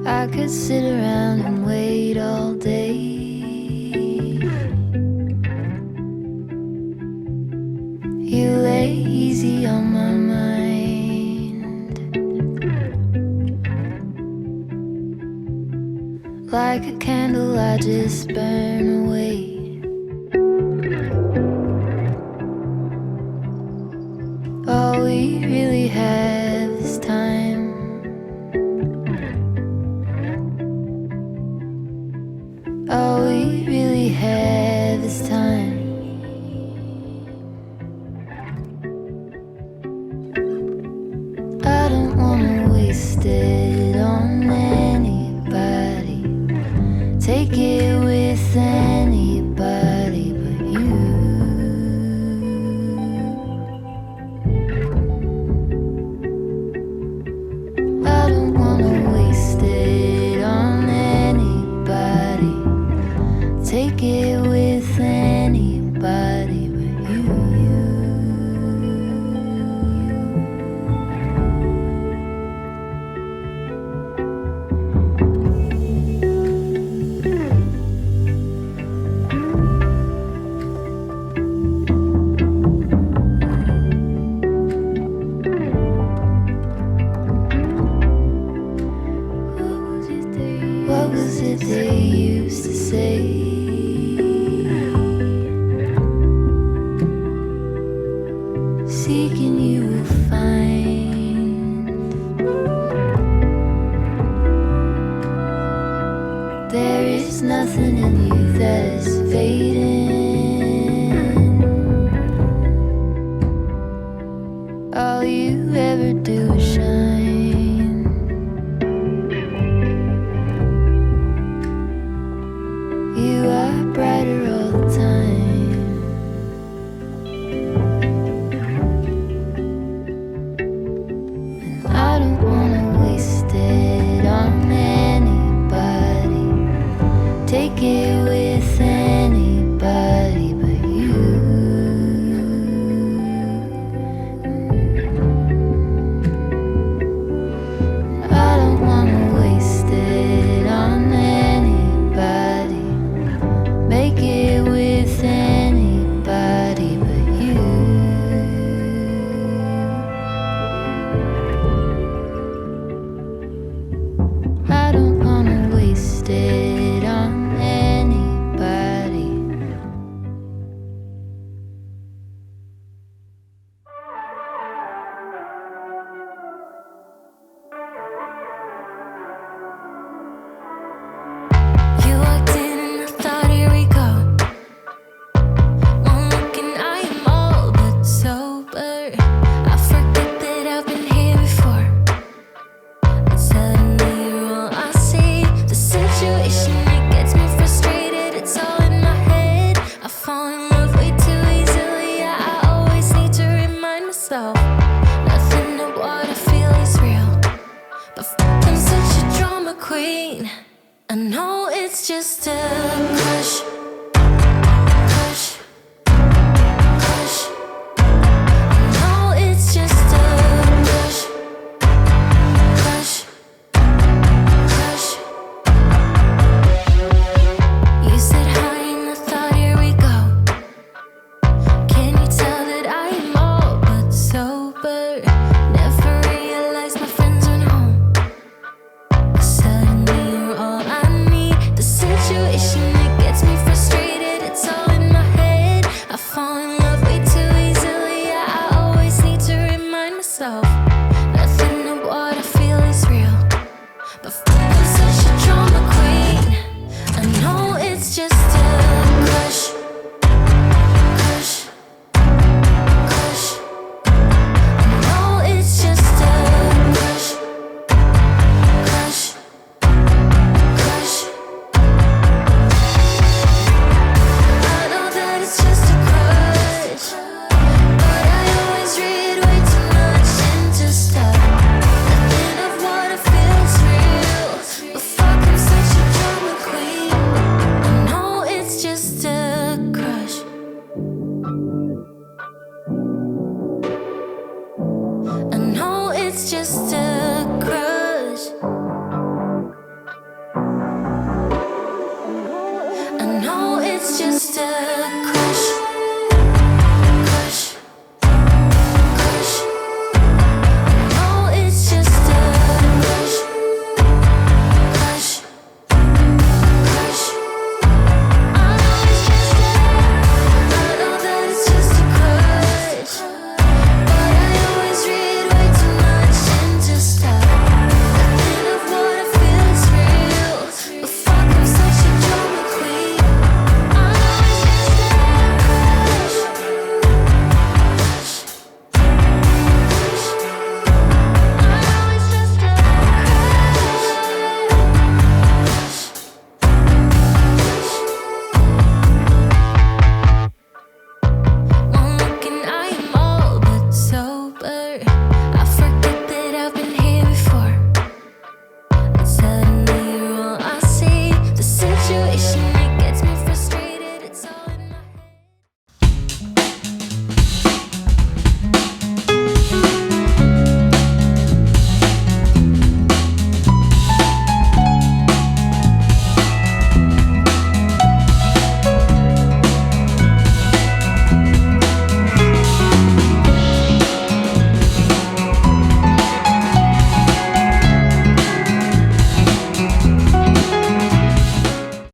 I could sit around and wait all day. You lay easy on my mind, like a candle I just burn away. All we really have is time. All we really have is time. I don't wanna waste it on anybody. Take it with anybody but you. I don't wanna waste it on anybody. Take it with anybody but you. What was it they used to say? Seeking you will find. There is nothing in you that is fading. All you ever do is shine. You are brighter all the time. And I don't wanna waste it on anybody. Take it with anybody but you. I don't wanna waste it on anybody. Make it with anybody but you. I don't wanna waste it on anybody. You walked in and I thought, here we go. One look and I am all but sober. I forget that I've been here before. And suddenly you're all I see. The situation, it gets me frustrated. It's all in my head. I fall in love way too easily. I always need to remind myself, nothing of what I feel is real. But I'm such a drama queen. I know it's just a crush, crush, crush. I know it's just a crush, crush, crush. You said hi and I thought, here we go. Can you tell that I am all but sober? Never realized my friends went home. Suddenly you're all I need. The situation, it gets me frustrated. It's all in my head. I fall in love way too easily. I always need to remind myself, nothing of what I feel is real. But I'm such a drama queen. I know it's just a crush, crush, crush. I know it's just a crush, crush, crush. I know that it's just a crush, but I always read way too much into stuff. Nothing of what I feel is real. just a